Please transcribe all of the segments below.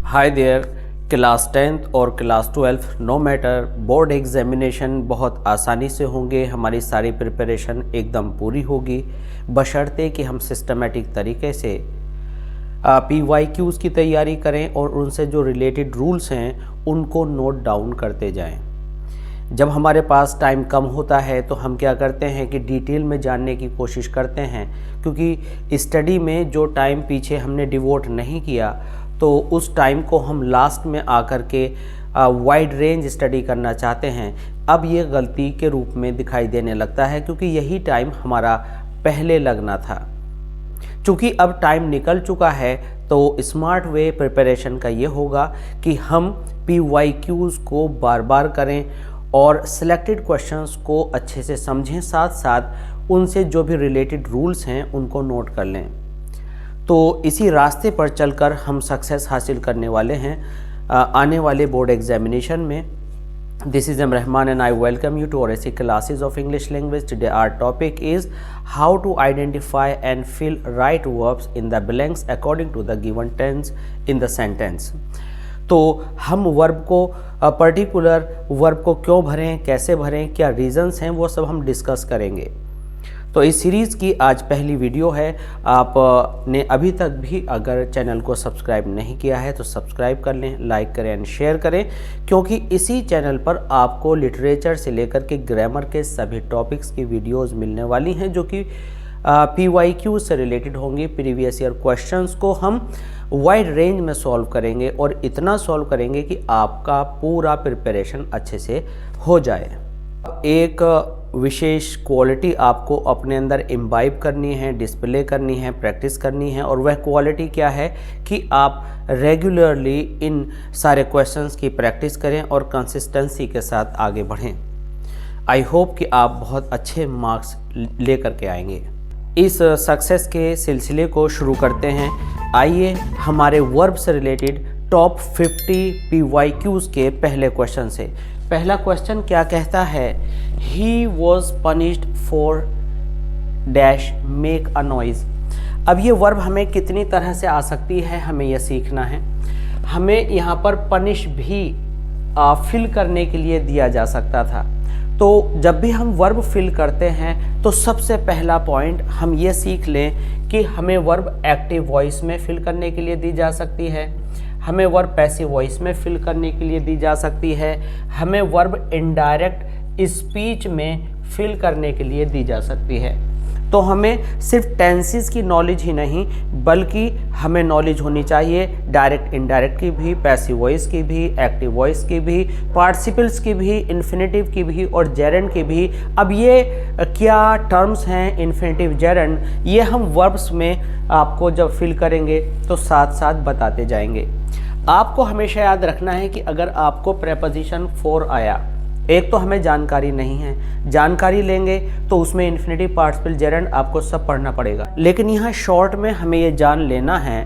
Hi there. Class 10th और class 12 no matter, board examination बहुत आसानी से होंगे। हमारी सारी प्रिपरेशन एकदम पूरी होगी, बशर्ते कि हम सिस्टमेटिक तरीके से PYQs की तैयारी करें और उनसे जो रिलेटेड रूल्स हैं उनको नोट डाउन करते जाएं। जब हमारे पास टाइम कम होता है तो हम क्या करते हैं कि डिटेल में जानने की कोशिश करते हैं, क्योंकि स्टडी में जो टाइम पीछे हमने डिवोट नहीं किया तो उस टाइम को हम लास्ट में आकर के वाइड रेंज स्टडी करना चाहते हैं। अब ये गलती के रूप में दिखाई देने लगता है, क्योंकि यही टाइम हमारा पहले लगना था। चूँकि अब टाइम निकल चुका है तो स्मार्ट वे प्रिपरेशन का ये होगा कि हम PYQs को बार बार करें और सिलेक्टेड क्वेश्चंस को अच्छे से समझें, साथ साथ उनसे जो भी रिलेटेड रूल्स हैं उनको नोट कर लें। तो इसी रास्ते पर चलकर हम सक्सेस हासिल करने वाले हैं आने वाले बोर्ड एग्जामिनेशन में। This is M Rahman and I welcome you to our AC classes of English language. Today our topic is how to identify and fill right verbs in the blanks according to the given tense in the sentence. तो हम verb को particular verb को क्यों भरें, कैसे भरें, क्या reasons हैं, वो सब हम डिस्कस करेंगे। तो इस सीरीज़ की आज पहली वीडियो है। आपने अभी तक भी अगर चैनल को सब्सक्राइब नहीं किया है तो सब्सक्राइब कर लें, लाइक करें एंड शेयर करें, क्योंकि इसी चैनल पर आपको लिटरेचर से लेकर के ग्रामर के सभी टॉपिक्स की वीडियोस मिलने वाली हैं, जो कि PYQ से रिलेटेड होंगी। प्रीवियस ईयर क्वेश्चंस को हम वाइड रेंज में सॉल्व करेंगे और इतना सॉल्व करेंगे कि आपका पूरा प्रिपरेशन अच्छे से हो जाए। एक विशेष क्वालिटी आपको अपने अंदर इम्बाइब करनी है, डिस्प्ले करनी है, प्रैक्टिस करनी है, और वह क्वालिटी क्या है कि आप रेगुलरली इन सारे क्वेश्चंस की प्रैक्टिस करें और कंसिस्टेंसी के साथ आगे बढ़ें। आई होप कि आप बहुत अच्छे मार्क्स लेकर के आएंगे। इस सक्सेस के सिलसिले को शुरू करते हैं। आइए हमारे वर्ब से रिलेटेड टॉप 50 PYQs के पहले क्वेश्चन से। पहला क्वेश्चन क्या कहता है? He was punished for dash make a noise. अब ये वर्ब हमें कितनी तरह से आ सकती है, हमें यह सीखना है। हमें यहाँ पर पनिश भी फिल करने के लिए दिया जा सकता था। तो जब भी हम वर्ब फिल करते हैं तो सबसे पहला पॉइंट हम ये सीख लें कि हमें वर्ब एक्टिव वॉइस में फिल करने के लिए दी जा सकती है, हमें वर्ब पैसिव वॉइस में फिल करने के लिए दी जा सकती है, हमें वर्ब इनडायरेक्ट स्पीच में फिल करने के लिए दी जा सकती है। तो हमें सिर्फ टेंसेस की नॉलेज ही नहीं बल्कि हमें नॉलेज होनी चाहिए डायरेक्ट इनडायरेक्ट की भी, पैसिव वॉइस की भी, एक्टिव वॉइस की भी, पार्टिसिपल्स की भी, इन्फिनेटिव की भी और जेरेंड की भी। अब ये क्या टर्म्स हैं इन्फिनेटिव, जेरेंड, ये हम वर्ब्स में आपको जब फिल करेंगे तो साथ साथ बताते जाएंगे। आपको हमेशा याद रखना है कि अगर आपको प्रेपोजिशन फॉर आया, एक तो हमें जानकारी नहीं है, जानकारी लेंगे तो उसमें इन्फिनेटिव, पार्टिसिपल, जेरेंड आपको सब पढ़ना पड़ेगा। लेकिन यहाँ शॉर्ट में हमें ये जान लेना है,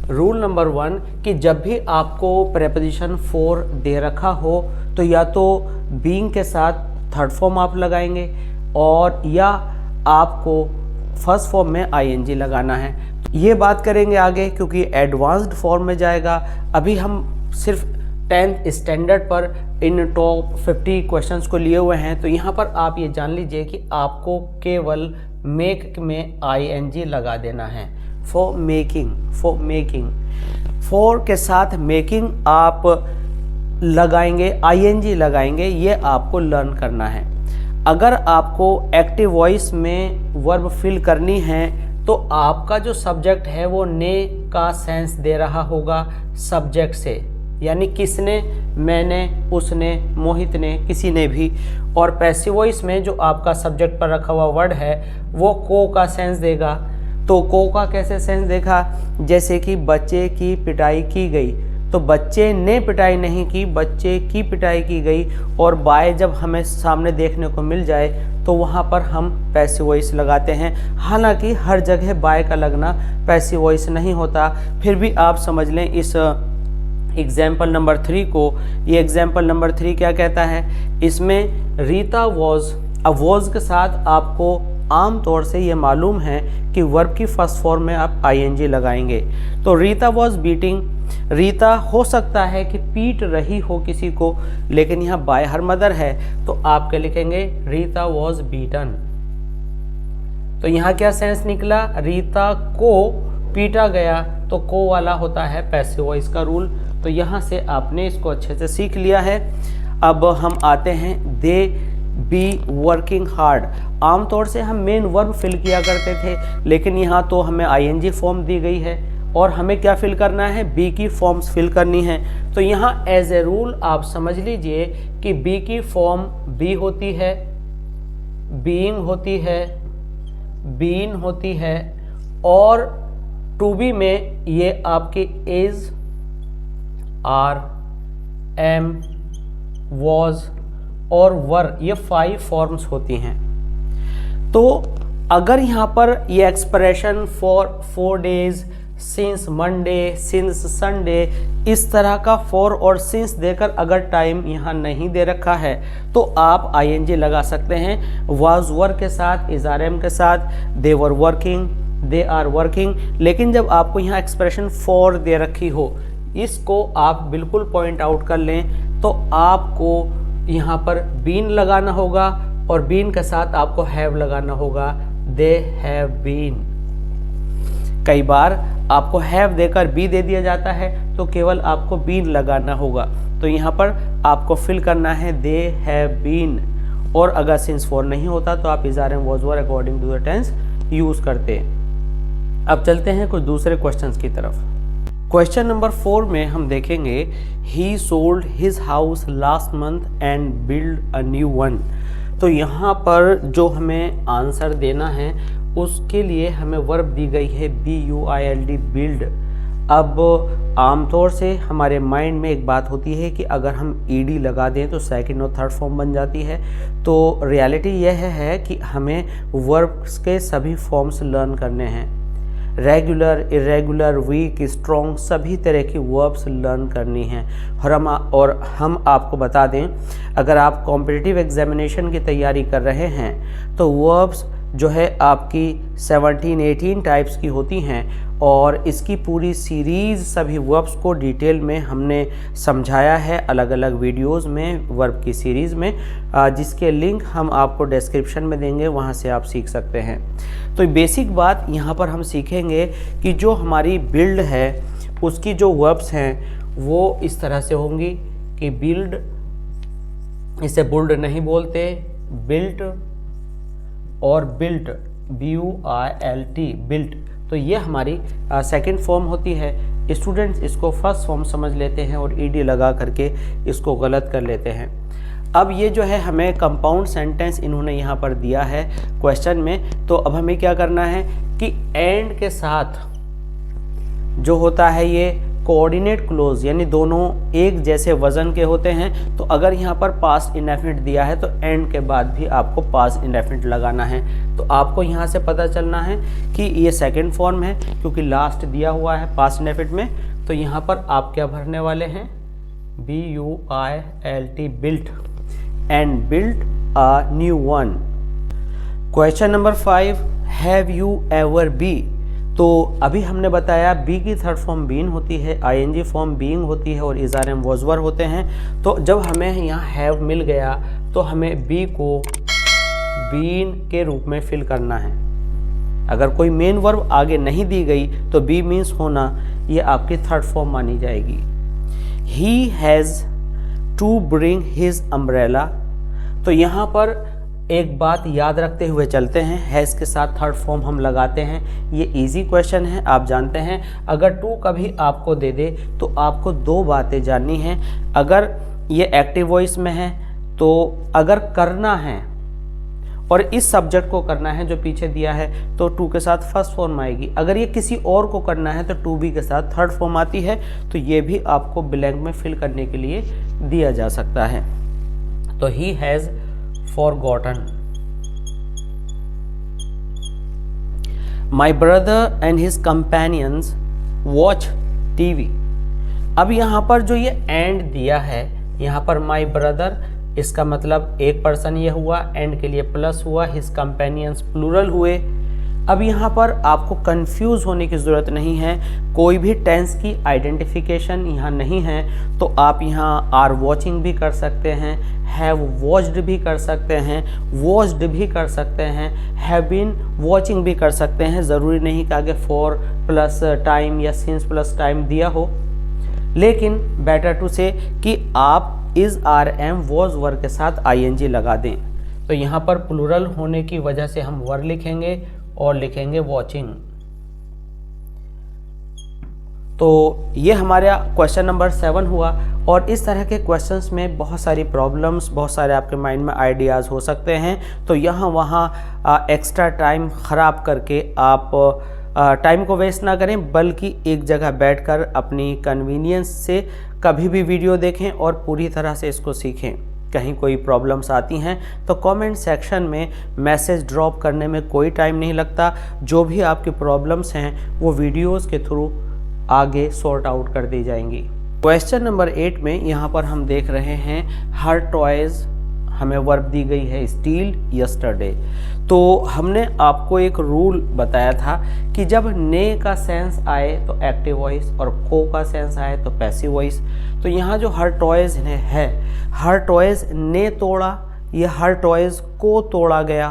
रूल नंबर 1, कि जब भी आपको प्रेपोजिशन फॉर दे रखा हो तो या तो बीइंग के साथ थर्ड फॉर्म आप लगाएंगे और या आपको फर्स्ट फॉर्म में ING लगाना है। ये बात करेंगे आगे क्योंकि एडवांस्ड फॉर्म में जाएगा। अभी हम सिर्फ 10th स्टैंडर्ड पर इन टॉप 50 क्वेश्चंस को लिए हुए हैं। तो यहाँ पर आप ये जान लीजिए कि आपको केवल मेक में ING लगा देना है। फॉर मेकिंग, फॉर के साथ मेकिंग आप लगाएंगे, ING लगाएंगे, ये आपको लर्न करना है। अगर आपको एक्टिव वॉइस में वर्ब फिल करनी है तो आपका जो सब्जेक्ट है वो ने का सेंस दे रहा होगा सब्जेक्ट से, यानी किसने, मैंने, उसने, मोहित ने, किसी ने भी। और पैसिव वॉइस में जो आपका सब्जेक्ट पर रखा हुआ वर्ड है वो को का सेंस देगा। तो को का कैसे सेंस देखा? जैसे कि बच्चे की पिटाई की गई, तो बच्चे ने पिटाई नहीं की, बच्चे की पिटाई की गई। और बाय जब हमें सामने देखने को मिल जाए तो वहाँ पर हम पैसिव वॉइस लगाते हैं। हालांकि हर जगह बाय का लगना पैसिव वॉइस नहीं होता, फिर भी आप समझ लें इस एग्जाम्पल नंबर 3 को। ये एग्जाम्पल नंबर 3 क्या कहता है? इसमें रीता वॉज, अब वॉज के साथ आपको आम तौर से ये मालूम है कि वर्ब की फर्स्ट फॉर्म में आप ING लगाएंगे। तो रीता वॉज बीटिंग रीता हो सकता है कि पीट रही हो किसी को, लेकिन यहाँ बाय हर मदर है तो आप क्या लिखेंगे, रीता वॉज बीटन। तो यहाँ क्या सेंस निकला, रीता को पीटा गया, तो को वाला होता है पैसिव वॉइस का रूल। तो यहाँ से आपने इसको अच्छे से सीख लिया है। अब हम आते हैं दे बी वर्किंग हार्ड। आमतौर से हम मेन वर्ब फिल किया करते थे, लेकिन यहाँ तो हमें आईएनजी फॉर्म दी गई है और हमें क्या फिल करना है, बी की फॉर्म्स फिल करनी है। तो यहाँ एज ए रूल आप समझ लीजिए कि बी की फॉर्म बी होती है, बीइंग होती है, बीन होती है, और टू बी में ये आपके इज, आर, एम, वॉज और वर, ये 5 फॉर्म्स होती हैं। तो अगर यहाँ पर ये expression for 4 days, since Monday, since Sunday, इस तरह का फॉर और सिंस देकर अगर टाइम यहाँ नहीं दे रखा है तो आप आईएनजी लगा सकते हैं वाज वर के साथ, इज आर एम के साथ, they were working, they are working. लेकिन जब आपको यहाँ एक्सप्रेशन फॉर दे रखी हो, इसको आप बिल्कुल पॉइंट आउट कर लें, तो आपको यहाँ पर बीन लगाना होगा और बीन के साथ आपको हैव लगाना होगा, दे हैव बीन। कई बार आपको हैव देकर बी दे दिया जाता है तो केवल आपको बीन लगाना होगा। तो यहाँ पर आपको फिल करना है दे हैव बीन, और अगर सिंस फॉर नहीं होता तो आप is are am was were according to the tense use करते। अब चलते हैं कुछ दूसरे क्वेश्चंस की तरफ। क्वेश्चन नंबर 4 में हम देखेंगे ही sold his house last month and build a new one. तो यहाँ पर जो हमें आंसर देना है उसके लिए हमें वर्ब दी गई है BUILD, बिल्ड। अब आमतौर से हमारे माइंड में एक बात होती है कि अगर हम ED लगा दें तो सेकंड और थर्ड फॉर्म बन जाती है। तो रियलिटी यह है कि हमें वर्ब्स के सभी फॉर्म्स लर्न करने हैं। रेगुलर, इरेगुलर, वीक, स्ट्रॉन्ग, सभी तरह की वर्ब्स लर्न करनी हैं। और हम आपको बता दें, अगर आप कॉम्पिटिटिव एग्जामिनेशन की तैयारी कर रहे हैं तो वर्ब्स जो है आपकी 17-18 टाइप्स की होती हैं, और इसकी पूरी सीरीज़ सभी वर्ब्स को डिटेल में हमने समझाया है अलग अलग वीडियोस में, वर्ब की सीरीज़ में, जिसके लिंक हम आपको डिस्क्रिप्शन में देंगे, वहां से आप सीख सकते हैं। तो बेसिक बात यहाँ पर हम सीखेंगे कि जो हमारी बिल्ड है उसकी जो वर्ब्स हैं वो इस तरह से होंगी कि बिल्ड, इसे बुल्ड नहीं बोलते, बिल्ट और बिल्ट, BUILT, बिल्ट। तो ये हमारी सेकंड फॉर्म होती है। स्टूडेंट्स इसको फर्स्ट फॉर्म समझ लेते हैं और ED लगा करके इसको गलत कर लेते हैं। अब ये जो है हमें कंपाउंड सेंटेंस इन्होंने यहाँ पर दिया है क्वेश्चन में। तो अब हमें क्या करना है कि एंड के साथ जो होता है ये कोऑर्डिनेट क्लोज, यानी दोनों एक जैसे वजन के होते हैं। तो अगर यहाँ पर पास्ट इंडेफिनिट दिया है तो एंड के बाद भी आपको पास्ट इंडेफिनिट लगाना है। तो आपको यहाँ से पता चलना है कि ये सेकंड फॉर्म है क्योंकि लास्ट दिया हुआ है पास्ट इंडेफिनिट में। तो यहाँ पर आप क्या भरने वाले हैं, BUILT, built, and built a new one. Question number 5, have you ever be. तो अभी हमने बताया बी की थर्ड फॉर्म बीन होती है, ING फॉर्म बीइंग होती है और is are am was were होते हैं। तो जब हमें यहाँ हैव मिल गया तो हमें बी को बीन के रूप में फिल करना है। अगर कोई मेन वर्ब आगे नहीं दी गई तो बी मीन्स होना, ये आपकी थर्ड फॉर्म मानी जाएगी। He has to bring his umbrella. तो यहाँ पर एक बात याद रखते हुए चलते हैं, हैज़ के साथ थर्ड फॉर्म हम लगाते हैं। ये इजी क्वेश्चन है, आप जानते हैं। अगर टू कभी आपको दे दे तो आपको 2 बातें जाननी हैं। अगर ये एक्टिव वॉइस में है तो अगर करना है और इस सब्जेक्ट को करना है जो पीछे दिया है तो टू के साथ फर्स्ट फॉर्म आएगी। अगर ये किसी और को करना है तो टू बी के साथ थर्ड फॉर्म आती है। तो ये भी आपको ब्लैंक में फिल करने के लिए दिया जा सकता है। तो he has forgotten. My brother and his companions watch TV. अब यहाँ पर जो ये एंड दिया है, यहाँ पर my brother, इसका मतलब एक पर्सन ये हुआ, एंड के लिए प्लस हुआ, his companions प्लूरल हुए। अब यहाँ पर आपको कंफ्यूज होने की ज़रूरत नहीं है, कोई भी टेंस की आइडेंटिफिकेशन यहाँ नहीं है। तो आप यहाँ आर वॉचिंग भी कर सकते हैं, हैव वॉच्ड भी कर सकते हैं, वॉच्ड भी कर सकते हैं, हैव बीन वॉचिंग भी कर सकते हैं। ज़रूरी नहीं कि आगे फॉर प्लस टाइम या सिंस प्लस टाइम दिया हो, लेकिन बेटर टू से कि आप is, are, am, was verb के साथ आईएनजी लगा दें। तो यहाँ पर प्लूरल होने की वजह से हम वर्ब लिखेंगे और लिखेंगे वॉचिंग। तो ये हमारा क्वेश्चन नंबर 7 हुआ। और इस तरह के क्वेश्चंस में बहुत सारी प्रॉब्लम्स, बहुत सारे आपके माइंड में आइडियाज़ हो सकते हैं। तो यहाँ वहाँ एक्स्ट्रा टाइम ख़राब करके आप टाइम को वेस्ट ना करें, बल्कि एक जगह बैठकर अपनी कन्वीनियंस से कभी भी वीडियो देखें और पूरी तरह से इसको सीखें। कहीं कोई प्रॉब्लम्स आती हैं तो कमेंट सेक्शन में मैसेज ड्रॉप करने में कोई टाइम नहीं लगता। जो भी आपकी प्रॉब्लम्स हैं वो वीडियोस के थ्रू आगे सॉर्ट आउट कर दी जाएंगी। क्वेश्चन नंबर 8 में यहाँ पर हम देख रहे हैं हर टॉयज़, हमें वर्ब दी गई है स्टील यस्टरडे। तो हमने आपको एक रूल बताया था कि जब ने का सेंस आए तो एक्टिव वॉइस और को का सेंस आए तो पैसिव वॉइस। तो यहाँ जो हर टॉयज़ है, हर टॉयज़ ने तोड़ा, ये हर टॉयज़ को तोड़ा गया।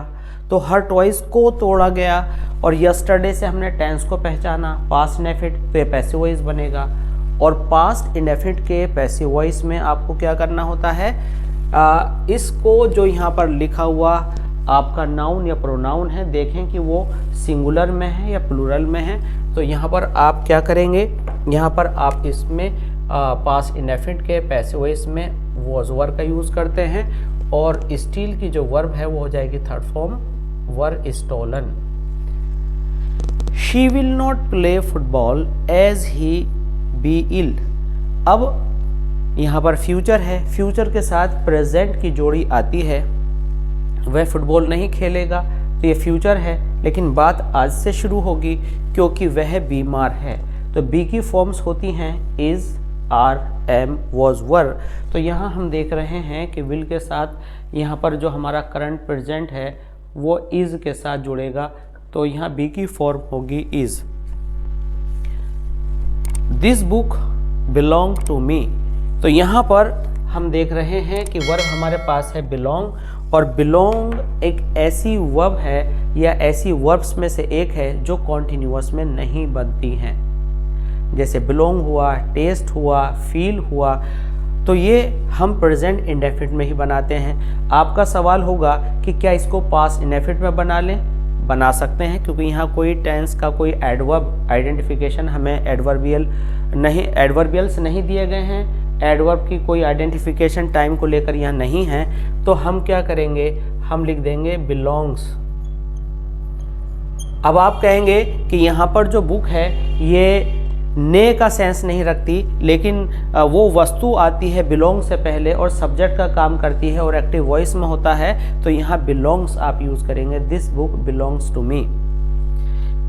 तो हर टॉयज़ को तोड़ा गया और यस्टरडे से हमने टेंस को पहचाना, पास्ट इंडेफिनिट, तो ये पैसिव वॉइस बनेगा। और पास्ट इंडेफिनिट के पैसिव वॉइस में आपको क्या करना होता है, इसको जो यहाँ पर लिखा हुआ आपका नाउन या प्रोनाउन है, देखें कि वो सिंगुलर में है या प्लूरल में है। तो यहाँ पर आप क्या करेंगे, यहाँ पर आप इसमें पास्ट इंडेफिनिट के पैसिव वॉइस में वॉज वर्ब का यूज़ करते हैं और स्टील की जो वर्ब है वो हो जाएगी third form were stolen. She will not play football as he be ill. अब यहाँ पर फ्यूचर है, फ्यूचर के साथ प्रेजेंट की जोड़ी आती है, वह फुटबॉल नहीं खेलेगा। तो ये फ्यूचर है, लेकिन बात आज से शुरू होगी क्योंकि वह बीमार है। तो बी की फॉर्म्स होती हैं इज, आर, एम, वॉज, वर। तो यहाँ हम देख रहे हैं कि विल के साथ यहाँ पर जो हमारा करंट प्रेजेंट है वो इज के साथ जुड़ेगा। तो यहाँ बी की फॉर्म होगी is. This book belong to me. तो यहाँ पर हम देख रहे हैं कि वर्ब हमारे पास है बिलोंग, और बिलोंग एक ऐसी वर्ब है या ऐसी वर्ब्स में से एक है जो कॉन्टिन्यूअस में नहीं बनती हैं। जैसे बिलोंग हुआ, टेस्ट हुआ, फील हुआ, तो ये हम प्रेजेंट इंडेफिनिट में ही बनाते हैं। आपका सवाल होगा कि क्या इसको पास्ट इंडेफिनिट में बना लें? बना सकते हैं, क्योंकि यहाँ कोई टेंस का कोई एडवर्ब आइडेंटिफिकेशन हमें एडवर्बियल्स नहीं दिए गए हैं, एडवर्ब की कोई आइडेंटिफिकेशन टाइम को लेकर यहाँ नहीं है। तो हम क्या करेंगे, हम लिख देंगे बिलोंग्स। अब आप कहेंगे कि यहाँ पर जो बुक है ये ने का सेंस नहीं रखती, लेकिन वो वस्तु आती है बिलोंग से पहले और सब्जेक्ट का काम करती है और एक्टिव वॉइस में होता है। तो यहाँ बिलोंग्स आप यूज करेंगे, this book belongs to me.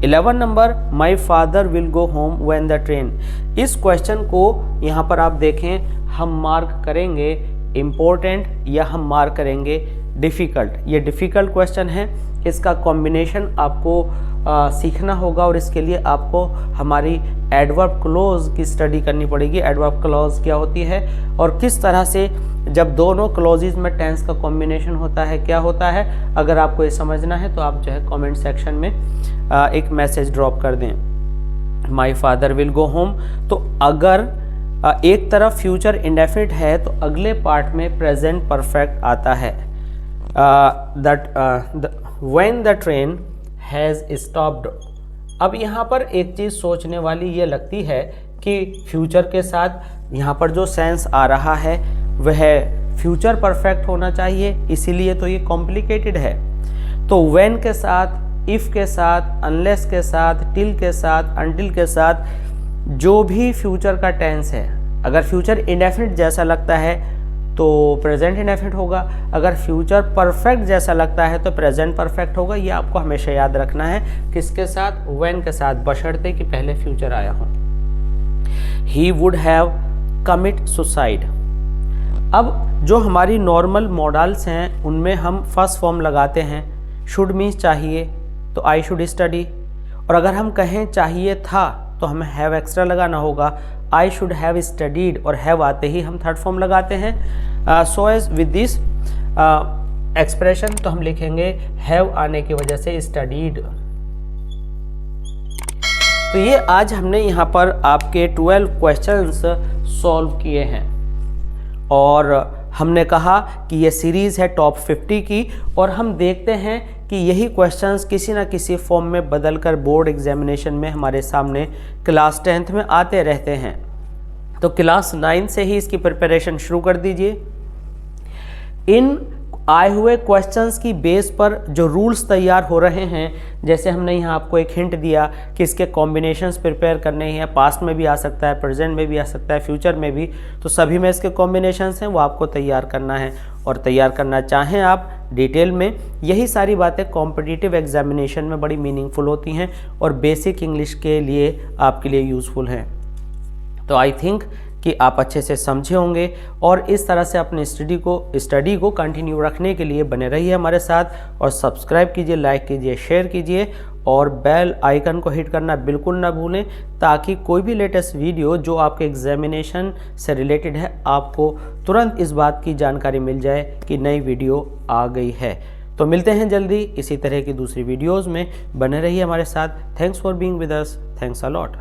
11 number, my father will go home when the train. इस क्वेश्चन को यहाँ पर आप देखें, हम मार्क करेंगे इम्पोर्टेंट या हम मार्क करेंगे डिफ़िकल्ट। ये डिफ़िकल्ट क्वेश्चन है, इसका कॉम्बिनेशन आपको सीखना होगा और इसके लिए आपको हमारी एडवर्ब क्लॉज की स्टडी करनी पड़ेगी। एडवर्ब क्लॉज क्या होती है और किस तरह से जब दोनों क्लॉजेज में टेंस का कॉम्बिनेशन होता है क्या होता है। अगर आपको ये समझना है तो आप जो है कमेंट सेक्शन में एक मैसेज ड्रॉप कर दें, माई फादर विल गो होम। तो अगर एक तरफ फ्यूचर इंडेफिनिट है तो अगले पार्ट में प्रेजेंट परफेक्ट आता है। When the train has stopped. अब यहाँ पर एक चीज़ सोचने वाली ये लगती है कि फ्यूचर के साथ यहाँ पर जो सेंस आ रहा है वह फ्यूचर परफेक्ट होना चाहिए, इसीलिए तो ये कॉम्प्लिकेटेड है। तो व्हेन के साथ, इफ़ के साथ, अनलेस के साथ, टिल के साथ, अनटिल के साथ जो भी फ्यूचर का टेंस है, अगर फ्यूचर इंडेफिनिट जैसा लगता है तो प्रेजेंट इंडेफिनिट होगा, अगर फ्यूचर परफेक्ट जैसा लगता है तो प्रेजेंट परफेक्ट होगा। ये आपको हमेशा याद रखना है, किसके साथ, व्हेन के साथ, बशर्ते कि पहले फ्यूचर आया हो। He would have commit suicide. अब जो हमारी नॉर्मल मॉडल्स हैं उनमें हम फर्स्ट फॉर्म लगाते हैं, शुड मीन्स चाहिए, तो आई शुड स्टडी, और अगर हम कहें चाहिए था तो हमें हैव एक्स्ट्रा लगाना होगा, आई शुड हैव स्टडीड, और हैव आते ही हम थर्ड फॉर्म लगाते हैं। So as with this expression तो हम लिखेंगे हैव आने की वजह से स्टडीड। तो ये आज हमने यहाँ पर आपके 12 क्वेश्चंस सॉल्व किए हैं, और हमने कहा कि ये सीरीज़ है टॉप 50 की, और हम देखते हैं कि यही क्वेश्चंस किसी ना किसी फॉर्म में बदलकर बोर्ड एग्जामिनेशन में हमारे सामने क्लास 10th में आते रहते हैं। तो क्लास 9 से ही इसकी प्रिपरेशन शुरू कर दीजिए। इन आए हुए क्वेश्चंस की बेस पर जो रूल्स तैयार हो रहे हैं, जैसे हमने यहाँ आपको एक हिंट दिया कि इसके कॉम्बिनेशंस प्रिपेयर करने हैं, पास्ट में भी आ सकता है, प्रेजेंट में भी आ सकता है, फ्यूचर में भी, तो सभी में इसके कॉम्बिनेशंस हैं, वो आपको तैयार करना है। और तैयार करना चाहें आप डिटेल में, यही सारी बातें कॉम्पिटिटिव एग्जामिनेशन में बड़ी मीनिंगफुल होती हैं और बेसिक इंग्लिश के लिए आपके लिए यूज़फुल हैं। तो आई थिंक कि आप अच्छे से समझे होंगे, और इस तरह से अपने स्टडी को कंटिन्यू रखने के लिए बने रहिए हमारे साथ, और सब्सक्राइब कीजिए, लाइक कीजिए, शेयर कीजिए, और बेल आइकन को हिट करना बिल्कुल ना भूलें, ताकि कोई भी लेटेस्ट वीडियो जो आपके एग्जामिनेशन से रिलेटेड है आपको तुरंत इस बात की जानकारी मिल जाए कि नई वीडियो आ गई है। तो मिलते हैं जल्दी इसी तरह की दूसरी वीडियोज़ में, बने रहिए हमारे साथ। Thanks for being with us, thanks a lot.